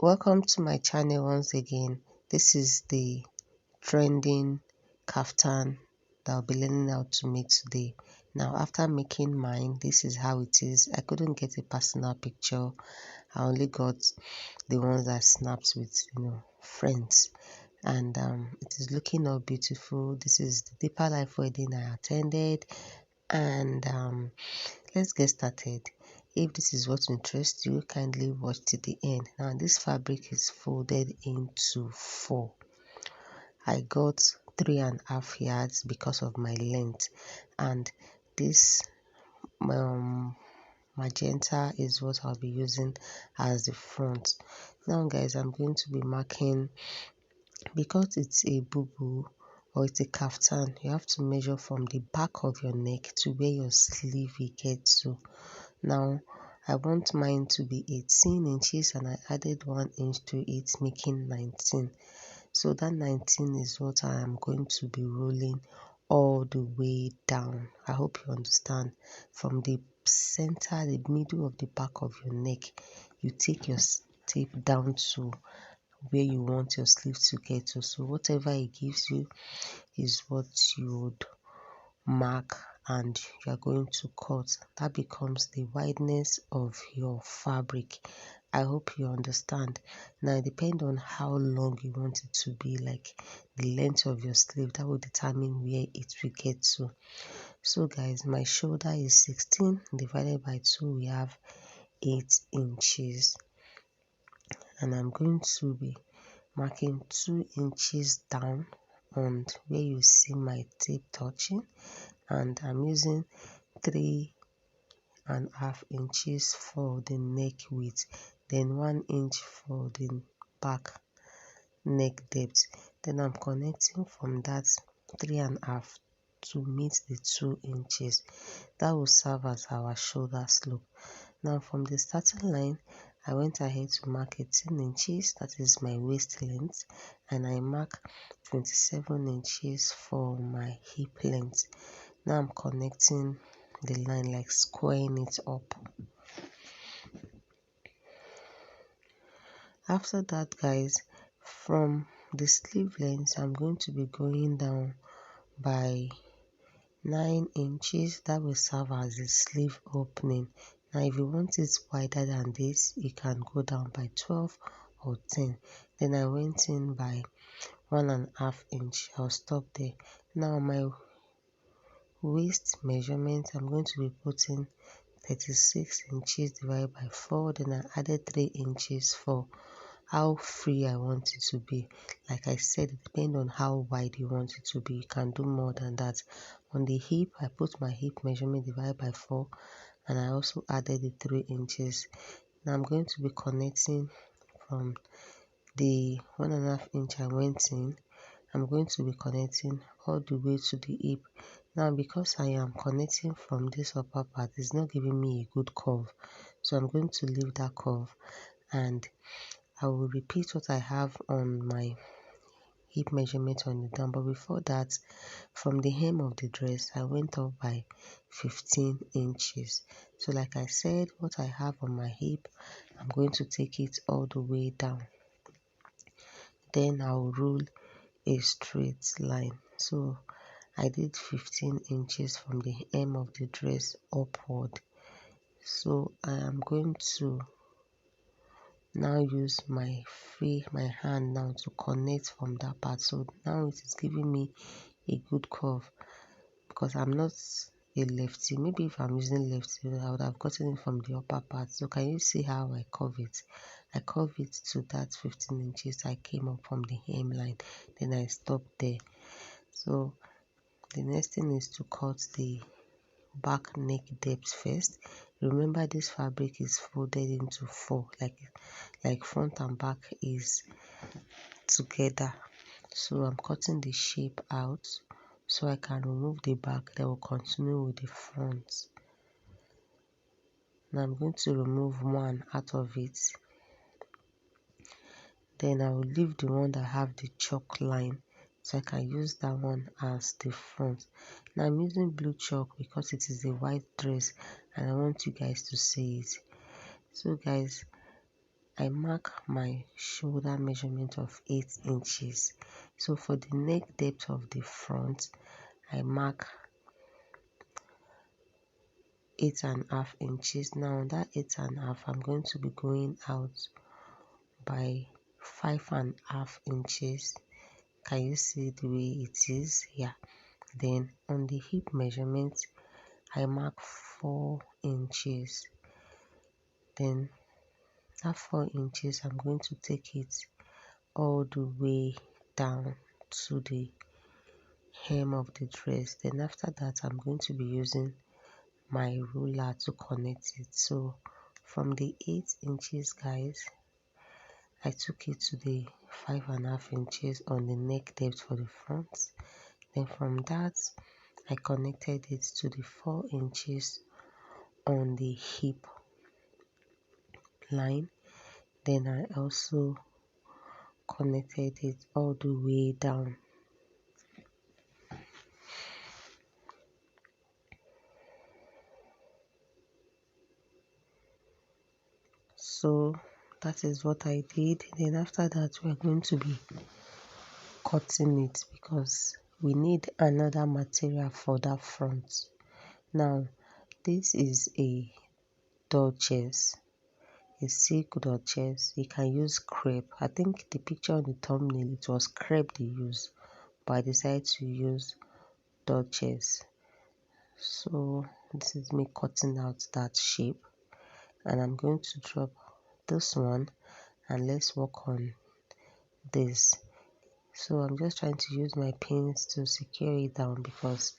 Welcome to my channel once again. This is the trending kaftan that I'll be learning how to make today. Now, after making mine, this is how it is. I couldn't get a personal picture. I only got the ones that snapped with friends, and it is looking all beautiful. This is the deeper life wedding I attended, and let's get started. If this is what interests you, kindly watch to the end. Now, this fabric is folded into 4. I got 3.5 yards because of my length, and this magenta is what I'll be using as the front. Now, guys, I'm going to be marking, because it's a bubu or it's a kaftan. You have to measure from the back of your neck to where your sleeve will get to. Now, I want mine to be 18 inches and I added 1 inch to it, making 19. So that 19 is what I am going to be rolling all the way down. I hope you understand. From the center, the middle of the back of your neck, you take your tape down to where you want your sleeve to get to. So whatever it gives you is what you would mark, and you are going to cut. That becomes the wideness of your fabric. I hope you understand. Now, it depends on how long you want it to be, like the length of your sleeve. That will determine where it will get to. So guys, my shoulder is 16 divided by 2, we have 8 inches, and I'm going to be marking 2 inches down on where you see my tape touching, and I'm using 3.5 inches for the neck width, then 1 inch for the back neck depth. Then I'm connecting from that 3.5 to meet the 2 inches. That will serve as our shoulder slope. Now, from the starting line, I went ahead to mark 18 inches, that is my waist length, and I mark 27 inches for my hip length. Now I'm connecting the line, like squaring it up. After that, guys, from the sleeve length, I'm going to be going down by 9 inches. That will serve as the sleeve opening. Now, if you want it wider than this, you can go down by 12 or 10. Then I went in by 1.5 inch. I'll stop there. Now, my waist measurement, I'm going to be putting 36 inches divided by 4. Then I added 3 inches for how free I want it to be. Like I said, it depends on how wide you want it to be. You can do more than that. On the hip, I put my hip measurement divided by 4, and I also added the 3 inches. Now I'm going to be connecting from the 1.5 inch I went in. I'm going to be connecting all the way to the hip. Now, because I am connecting from this upper part, it's not giving me a good curve, so I'm going to leave that curve, and I will repeat what I have on my hip measurement on the down. But before that, from the hem of the dress, I went up by 15 inches. So like I said, what I have on my hip, I'm going to take it all the way down. Then I'll rule a straight line. So I did 15 inches from the hem of the dress upward. So I am going to now use my hand now to connect from that part. So now it is giving me a good curve, because I'm not a lefty. Maybe if I'm using lefty, I would have gotten it from the upper part. So can you see how I curve it? I curve it to that 15 inches. I came up from the hemline, then I stopped there. So the next thing is to cut the back neck depth first. Remember, this fabric is folded into 4, like front and back is together. So I'm cutting the shape out so I can remove the back, then we'll continue with the front. Now I'm going to remove one out of it, then I will leave the one that have the chalk line, so I can use that one as the front. Now I'm using blue chalk because it is a white dress and I want you guys to see it. So guys, I mark my shoulder measurement of 8 inches. So for the neck depth of the front, I mark 8.5 inches. Now that 8.5, I'm going to be going out by 5.5 inches. Can you see the way it is? Yeah. Then on the hip measurement, I mark 4 inches. Then that 4 inches, I'm going to take it all the way down to the hem of the dress. Then after that, I'm going to be using my ruler to connect it. So from the 8 inches, guys, I took it to the 5.5 inches on the neck depth for the front. Then from that, I connected it to the 4 inches on the hip line. Then I also connected it all the way down. So that is what I did. Then after that, we're going to be cutting it because we need another material for that front. Now this is a Dodgers, a silk Dodgers. You can use crepe. I think the picture on the thumbnail, it was crepe they used, but I decided to use Dodgers. So this is me cutting out that shape, and I'm going to drop this one, and let's work on this. So I'm just trying to use my pins to secure it down because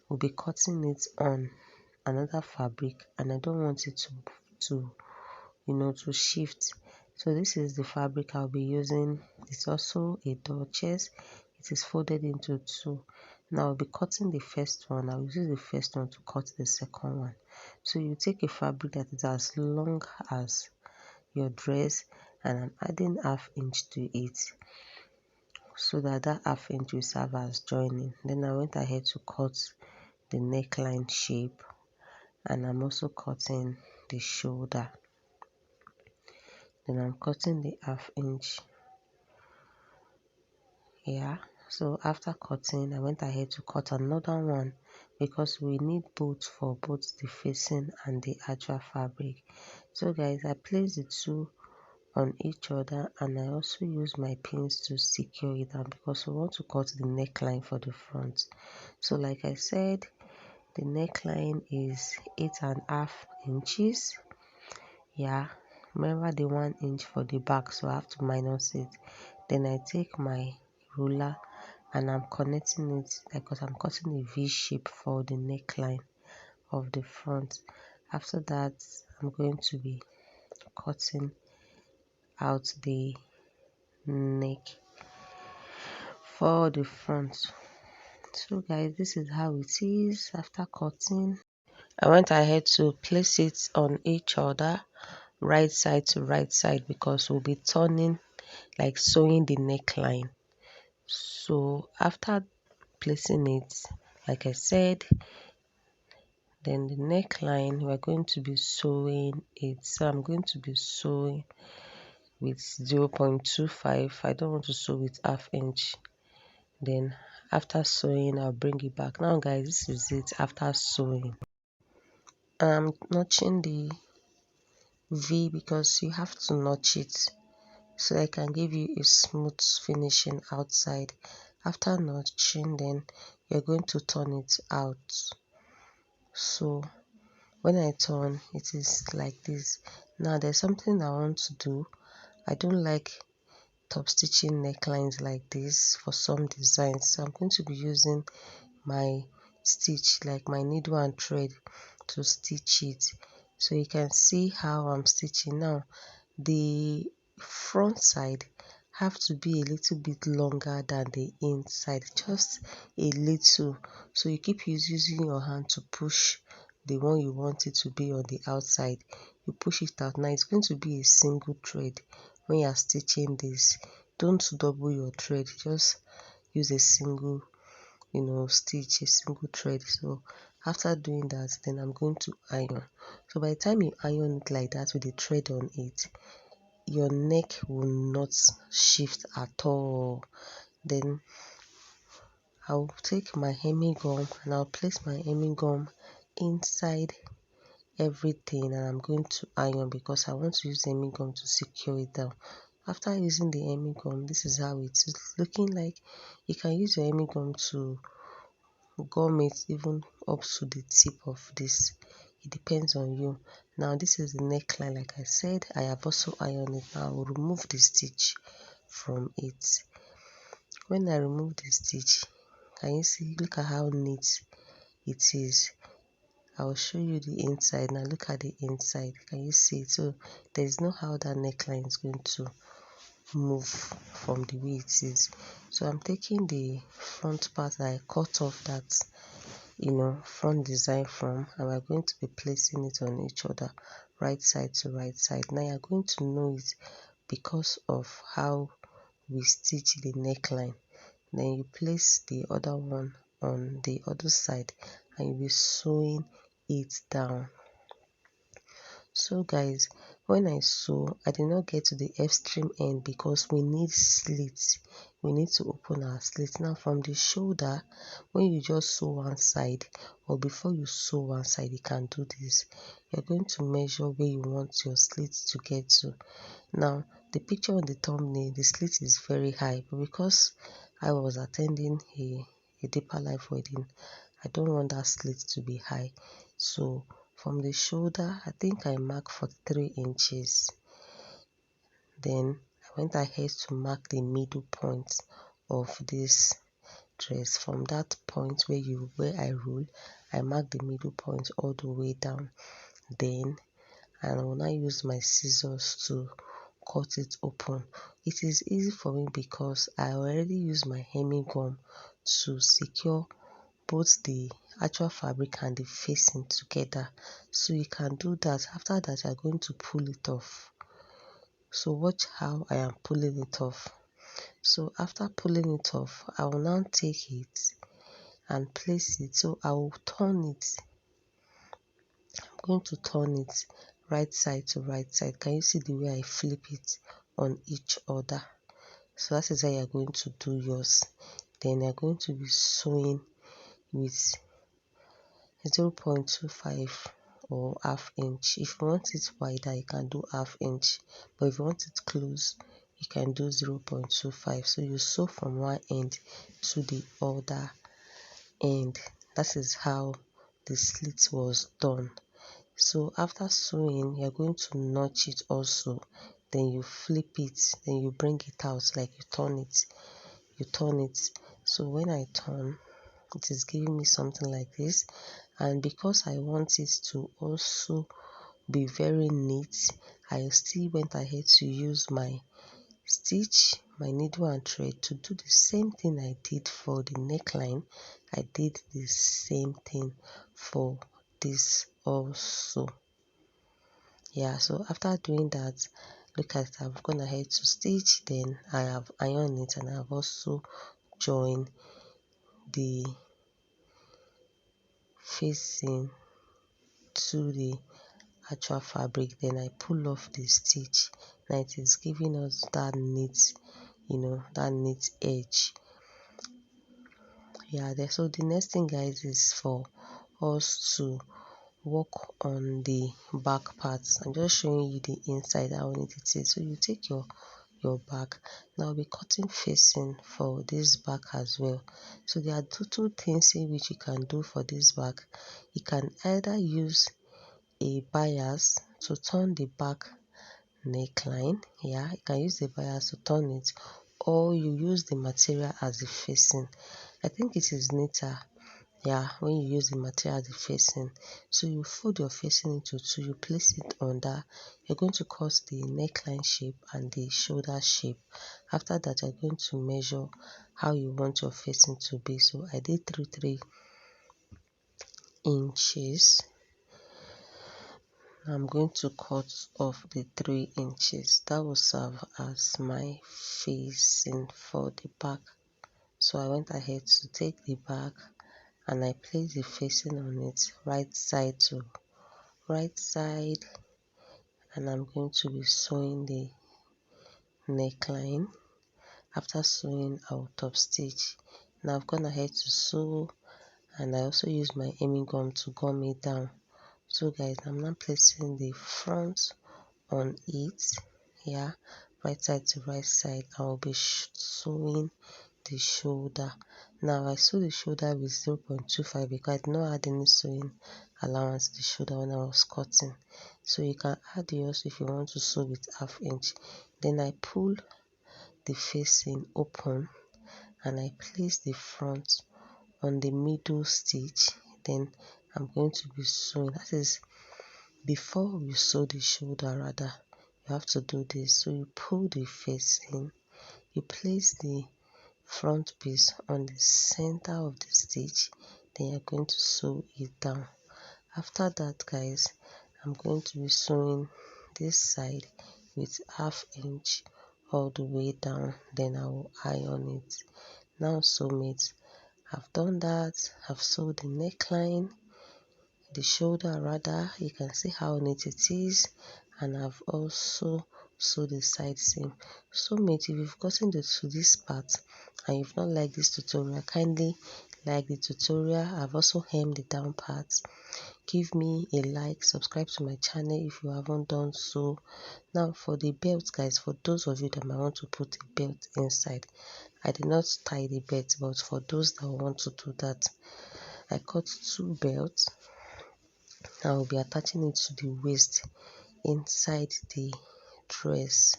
we'll be cutting it on another fabric, and I don't want it to to shift. So this is the fabric I'll be using. It's also a Dutchess. It is folded into two. Now I'll be cutting the first one. I'll use the first one to cut the second one. So you take a fabric that is as long as your dress, and I'm adding ½ inch to it so that ½ inch will serve as joining. Then I went ahead to cut the neckline shape, and I'm also cutting the shoulder. Then I'm cutting the ½ inch here. So after cutting, I went ahead to cut another one because we need both for both the facing and the actual fabric. So guys, I placed the two on each other, and I also use my pins to secure it down because we want to cut the neckline for the front. So like I said, the neckline is 8.5 inches. Yeah, remember the 1 inch for the back, so I have to minus it. Then I take my ruler and I'm connecting it because I'm cutting a V shape for the neckline of the front. After that, I'm going to be cutting out the neck for the front. So guys, this is how it is after cutting. I went ahead to place it on each other, right side to right side, because we'll be turning, like sewing the neckline. So after placing it, like I said, then the neckline, we're going to be sewing it. So I'm going to be sewing with 0.25. I don't want to sew with ½ inch. Then after sewing, I'll bring it back. Now guys, this is it after sewing. I'm notching the V because you have to notch it so I can give you a smooth finishing outside. After notching, then you're going to turn it out. So when I turn, it is like this. Now there's something I want to do. I don't like top stitching necklines like this for some designs, so I'm going to be using my stitch, like my needle and thread, to stitch it. So you can see how I'm stitching now. The front side have to be a little bit longer than the inside, just a little. So you keep using your hand to push the one you want it to be on the outside. You push it out. Now it's going to be a single thread when you are stitching this. Don't double your thread, just use a single stitch, a single thread. So after doing that, then I'm going to iron. So by the time you iron it like that with the thread on it, your neck will not shift at all. Then I'll take my hemming gum and I'll place my hemming gum inside everything, and I'm going to iron because I want to use the hemming gum to secure it down. After using the hemming gum, this is how it's looking like. You can use your hemming gum to gum it even up to the tip of this. It depends on you. Now this is the neckline. Like I said, I have also ironed it. Now I will remove the stitch from it. When I remove the stitch, can you see? Look at how neat it is. I will show you the inside. Now look at the inside. Can you see it? So there is no how that neckline is going to move from the way it is. So I'm taking the front part that I cut off that front design from, and we're going to be placing it on each other, right side to right side. Now you're going to know it because of how we stitch the neckline. Then you place the other one on the other side and you'll be sewing it down. So guys, when I sew, I did not get to the extreme end because we need slits. We need to open our slit. Now from the shoulder, when you just sew one side, or before you sew one side, you can do this. You're going to measure where you want your slit to get to. Now the picture on the thumbnail, the slit is very high, but because I was attending a deeper life wedding, I don't want that slit to be high. So from the shoulder, I think I marked for 3 inches. Then I went ahead to mark the middle point of this dress. From that point where I roll, I mark the middle point all the way down. Then I will now use my scissors to cut it open. It is easy for me because I already used my hemming gum to secure both the actual fabric and the facing together, so you can do that. After that, you are going to pull it off. So watch how I am pulling it off. So after pulling it off, I will now take it and place it. So I will turn it. I'm going to turn it right side to right side. Can you see the way I flip it on each other? So that is how you are going to do yours. Then you are going to be sewing with 0.25 or half inch. If you want it wider, you can do half inch, but if you want it close, you can do 0.25. So you sew from one end to the other end. That is how the slit was done. So after sewing, you're going to notch it also. Then you flip it, then you bring it out, like you turn it. So when I turn, it is giving me something like this. And because I want it to also be very neat, I still went ahead to use my stitch, my needle and thread to do the same thing I did for the neckline. I did the same thing for this also. Yeah, so after doing that, look at it, I've gone ahead to stitch, then I have ironed it, and I've also joined the facing to the actual fabric. Then I pull off the stitch. Now it is giving us that neat, that neat edge. Yeah, so the next thing, guys, is for us to work on the back parts. I'm just showing you the inside, how neat it is. So you take your back. Now I'll be cutting facing for this back as well. So there are two things in which you can do for this back. You can either use a bias to turn the back neckline. Yeah, you can use the bias to turn it, or you use the material as the facing. I think it is neater, yeah, when you use the material as the facing. So you fold your facing into two, you place it under. You're going to cut the neckline shape and the shoulder shape. After that, you're going to measure how you want your facing to be. So I did 3 inches. I'm going to cut off the 3 inches. That will serve as my facing for the back. So I went ahead to take the back and I place the facing on it, right side to right side, and I'm going to be sewing the neckline. After sewing, I'll top stitch. Now I've gone ahead to sew, and I also use my hemming gum to gum it down. So guys, I'm now placing the front on it, yeah, right side to right side. I'll be sewing the shoulder. Now I sew the shoulder with 0.25 because I did not add any sewing allowance to the shoulder when I was cutting. So you can add yours if you want to sew with ½ inch. Then I pull the facing open and I place the front on the middle stitch. Then I'm going to be sewing. That is, before you sew the shoulder, rather, you have to do this. So you pull the facing, you place the front piece on the center of the stitch, then you're going to sew it down. After that, guys, I'm going to be sewing this side with ½ inch all the way down, then I will iron it. Now sew-mates, I've done that. I've sewed the neckline, the shoulder rather. You can see how neat it is, and I've also sewed the side seam. So mate, if you've gotten to this part and you've not liked this tutorial, kindly like the tutorial. I've also hemmed the down parts. Give me a like, subscribe to my channel if you haven't done so. Now for the belt, guys, for those of you that might want to put a belt inside, I did not tie the belt, but for those that want to do that, I cut 2 belts. I will be attaching it to the waist inside the dress.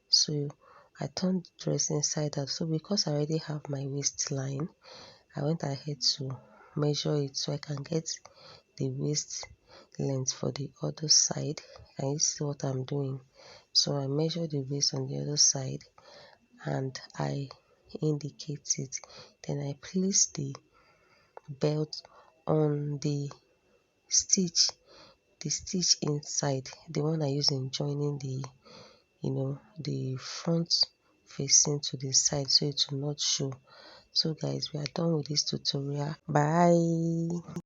So I turned the dress inside out. So because I already have my waistline, I went ahead to measure it so I can get the waist length for the other side. And you see what I'm doing. So I measure the waist on the other side and I indicate it. Then I place the belt on the stitch inside, the one I use in joining the the front facing to the side, so it will not show. So guys, we are done with this tutorial. Bye.